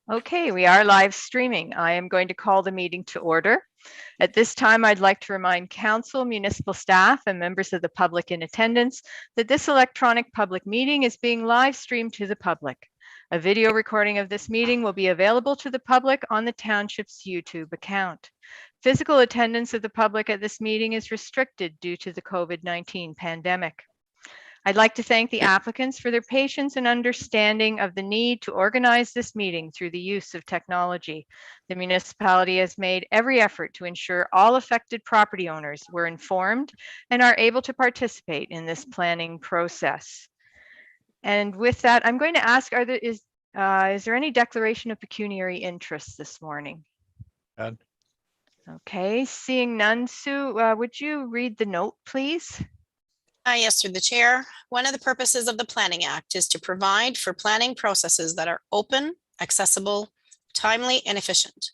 Okay, we are live streaming. I am going to call the meeting to order. At this time, I'd like to remind council, municipal staff, and members of the public in attendance that this electronic public meeting is being live streamed to the public. A video recording of this meeting will be available to the public on the township's YouTube account. Physical attendance of the public at this meeting is restricted due to the COVID-19 pandemic. I'd like to thank the applicants for their patience and understanding of the need to organize this meeting through the use of technology. The municipality has made every effort to ensure all affected property owners were informed and are able to participate in this planning process. And with that, I'm going to ask, is there any declaration of pecuniary interest this morning? None. Okay, seeing none, Sue, would you read the note, please? Yes, through the chair. One of the purposes of the Planning Act is to provide for planning processes that are open, accessible, timely, and efficient.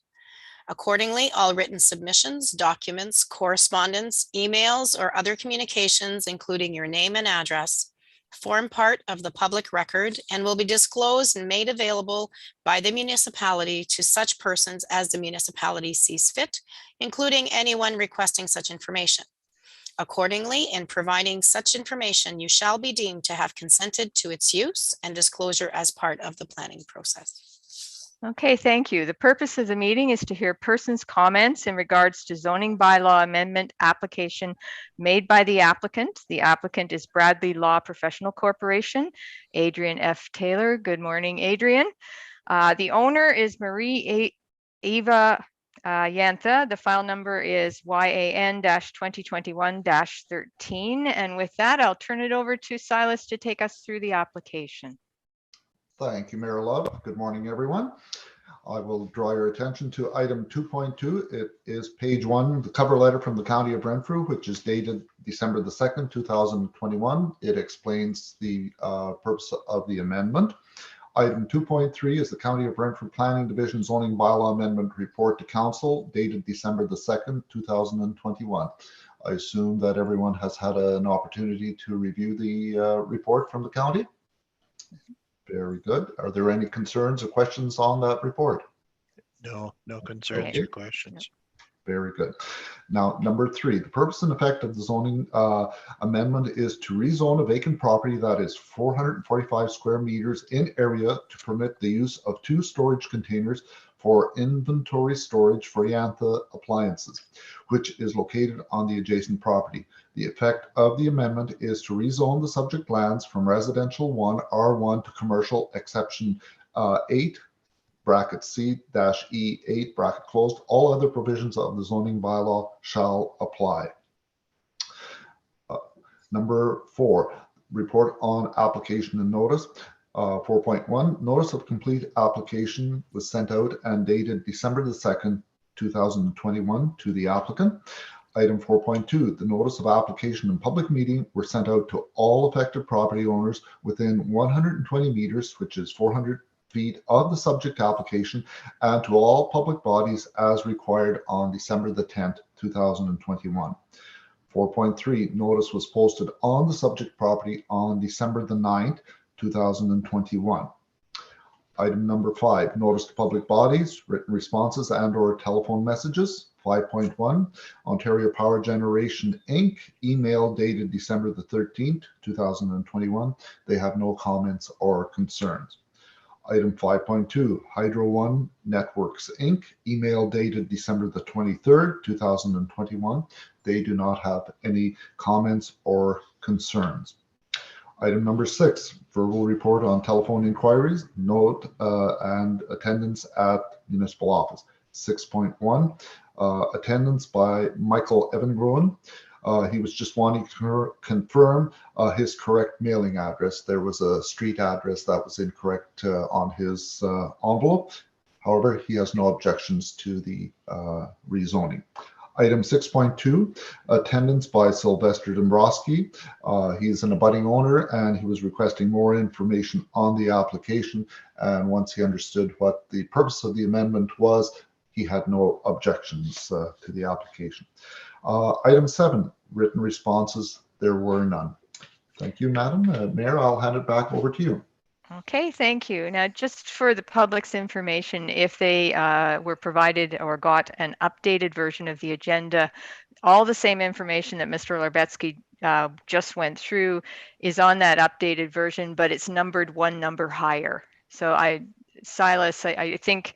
Accordingly, all written submissions, documents, correspondence, emails, or other communications, including your name and address, form part of the public record and will be disclosed and made available by the municipality to such persons as the municipality sees fit, including anyone requesting such information. Accordingly, in providing such information, you shall be deemed to have consented to its use and disclosure as part of the planning process. Okay, thank you. The purpose of the meeting is to hear persons' comments in regards to zoning bylaw amendment application made by the applicant. The applicant is Bradley Law Professional Corporation, Adrian F. Taylor. Good morning, Adrian. The owner is Marie Eva Yantha. The file number is YAN-2021-13. And with that, I'll turn it over to Silas to take us through the application. Thank you, Mayor Love. Good morning, everyone. I will draw your attention to item 2.2. It is page 1, the cover letter from the County of Renfrew, which is dated December the 2nd, 2021. It explains the purpose of the amendment. Item 2.3 is the County of Renfrew Planning Division Zoning Bylaw Amendment Report to Council dated December the 2nd, 2021. I assume that everyone has had an opportunity to review the report from the county. Very good. Are there any concerns or questions on that report? No concerns Okay. or questions. Very good. Now, number 3, the purpose and effect of the zoning amendment is to rezone a vacant property that is 445 square meters in area to permit the use of 2 storage containers for inventory storage for Yantha appliances, which is located on the adjacent property. The effect of the amendment is to rezone the subject lands from residential 1 R1 to commercial exception 8 bracket C-E8 bracket closed. All other provisions of the zoning bylaw shall apply. Number 4, report on application and notice. 4.1, notice of complete application was sent out and dated December the 2nd, 2021 to the applicant. Item 4.2, the notice of application and public meeting were sent out to all affected property owners within 120 meters, which is 400 feet of the subject application, and to all public bodies as required on December the 10th, 2021. 4.3, notice was posted on the subject property on December the 9th, 2021. Item number 5, notice to public bodies, written responses and or telephone messages. 5.1, Ontario Power Generation Inc., email dated December the 13th, 2021. They have no comments or concerns. Item 5.2, Hydro One Networks Inc., email dated December the 23rd, 2021. They do not have any comments or concerns. Item number 6, verbal report on telephone inquiries, note and attendance at municipal office. 6.1, attendance by Michael Evangroen. He was just wanting to confirm his correct mailing address. There was a street address that was incorrect on his envelope. However, he has no objections to the rezoning. Item 6.2, attendance by Sylvester Dombrowski. He is an abutting owner and he was requesting more information on the application. And once he understood what the purpose of the amendment was, he had no objections to the application. Item 7, written responses. There were none. Thank you, Madam Mayor. I'll hand it back over to you. Okay, thank you. Now, just for the public's information, if they were provided or got an updated version of the agenda, all the same information that Mr. Larbetsky just went through is on that updated version, but it's numbered one number higher. So Silas, I think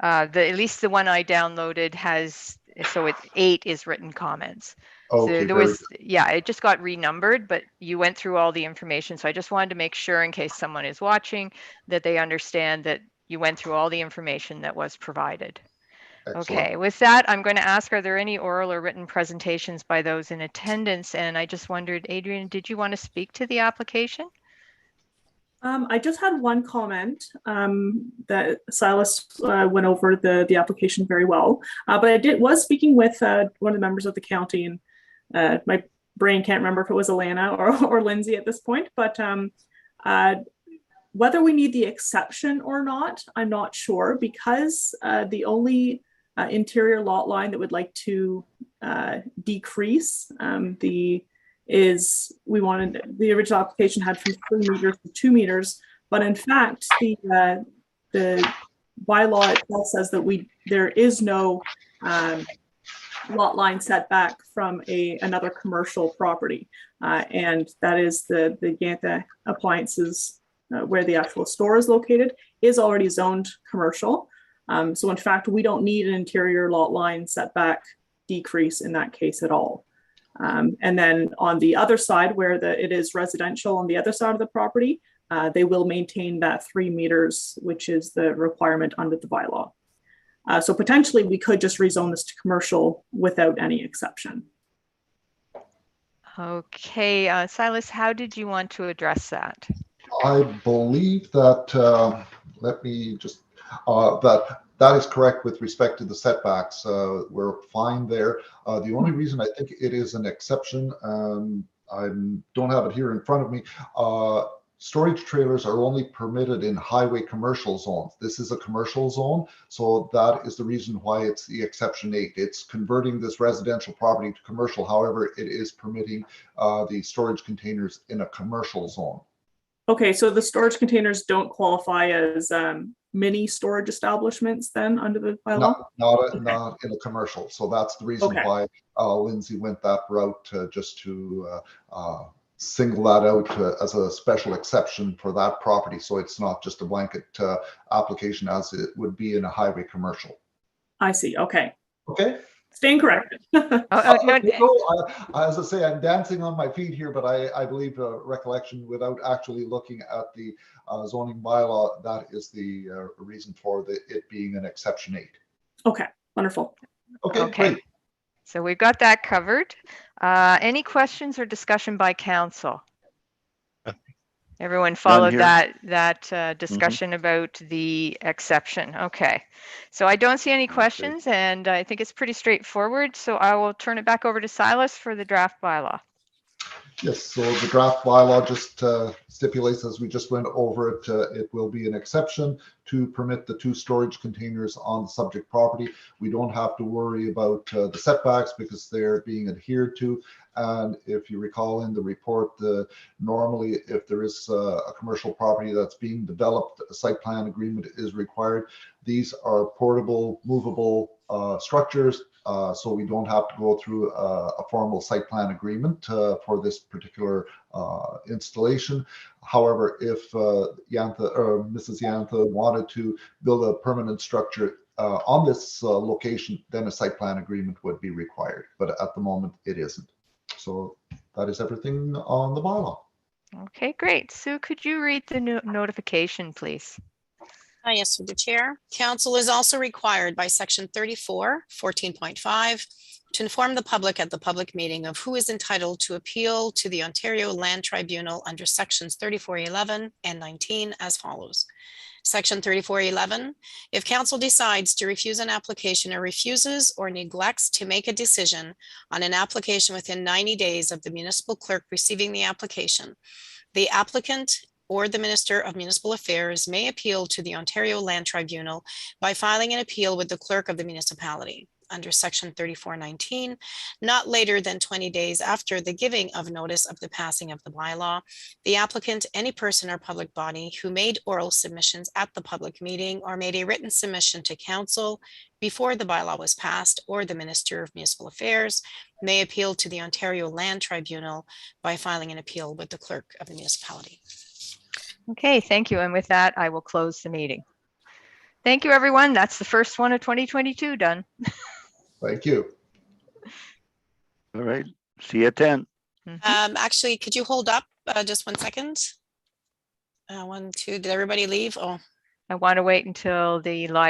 at least the one I downloaded has, so it's 8 is written comments. Okay, So there was, yeah, it just got renumbered, but you went through all the information. So I just wanted to make sure, in case someone is watching, that they understand that you went through all the information that was provided. excellent. Okay, with that, I'm going to ask, are there any oral or written presentations by those in attendance? And I just wondered, Adrian, did you want to speak to the application? I just had one comment that Silas went over the application very well, but I was speaking with one of the members of the county, and my brain can't remember if it was Alana or Lindsay at this point, but whether we need the exception or not, I'm not sure, because the only interior lot line that would like to decrease we wanted, the original application had from 3 meters to 2 meters, but in fact the bylaw itself says that there is no lot line setback from another commercial property, and that is the Yantha Appliances where the actual store is located is already zoned commercial. So in fact, we don't need an interior lot line setback decrease in that case at all. And then on the other side, where it is residential on the other side of the property, they will maintain that 3 meters, which is the requirement under the bylaw. So potentially we could just rezone this to commercial without any exception. Okay, Silas, how did you want to address that? I believe that, let me just, that is correct with respect to the setbacks. We're fine there. The only reason I think it is an exception, I don't have it here in front of me, storage trailers are only permitted in highway commercial zones. This is a commercial zone, so that is the reason why it's the exception 8. It's converting this residential property to commercial. However, it is permitting the storage containers in a commercial zone. Okay, so the storage containers don't qualify as mini storage establishments then under the bylaw? Not in a commercial. So that's the reason why Lindsay went that route, just to single that out as a special exception for that property. So it's not just a blanket application as it would be in a highway commercial. I see. Okay. Okay. Staying corrected. No. As I say, I'm dancing on my feet here, but I believe recollection without actually looking at the zoning bylaw, that is the reason for it being an exception 8. Okay, wonderful. Okay, great. So we've got that covered. Any questions or discussion by council? Everyone followed that discussion about the exception. Okay, so I don't see any questions, and I think it's pretty straightforward. So I will turn it back over to Silas for the draft bylaw. Yes, so the draft bylaw just stipulates, as we just went over it, it will be an exception to permit the 2 storage containers on the subject property. We don't have to worry about the setbacks because they're being adhered to. And if you recall in the report, normally if there is a commercial property that's being developed, a site plan agreement is required. These are portable, movable structures. So we don't have to go through a formal site plan agreement for this particular installation. However, if Yantha or Mrs. Yantha wanted to build a permanent structure on this location, then a site plan agreement would be required. But at the moment, it isn't. So that is everything on the bylaw. Okay, great. Sue, could you read the notification, please? Yes, through the chair. Council is also required by section 34, 14.5 to inform the public at the public meeting of who is entitled to appeal to the Ontario Land Tribunal under sections 34.11 and 19 as follows. Section 34.11, if council decides to refuse an application or refuses or neglects to make a decision on an application within 90 days of the municipal clerk receiving the application, the applicant or the Minister of Municipal Affairs may appeal to the Ontario Land Tribunal by filing an appeal with the clerk of the municipality. under section 3419, not later than 20 days after the giving of notice of the passing of the bylaw. The applicant, any person or public body who made oral submissions at the public meeting or made a written submission to council before the bylaw was passed, or the Minister of Municipal Affairs, may appeal to the Ontario Land Tribunal by filing an appeal with the clerk of the municipality. Okay, thank you. And with that, I will close the meeting. Thank you, everyone. That's the first one of 2022 done. Thank you. All right. See you at 10. Mhm. Actually, could you hold up just 1 second? 1, 2, did everybody leave? Oh. I want to wait until the live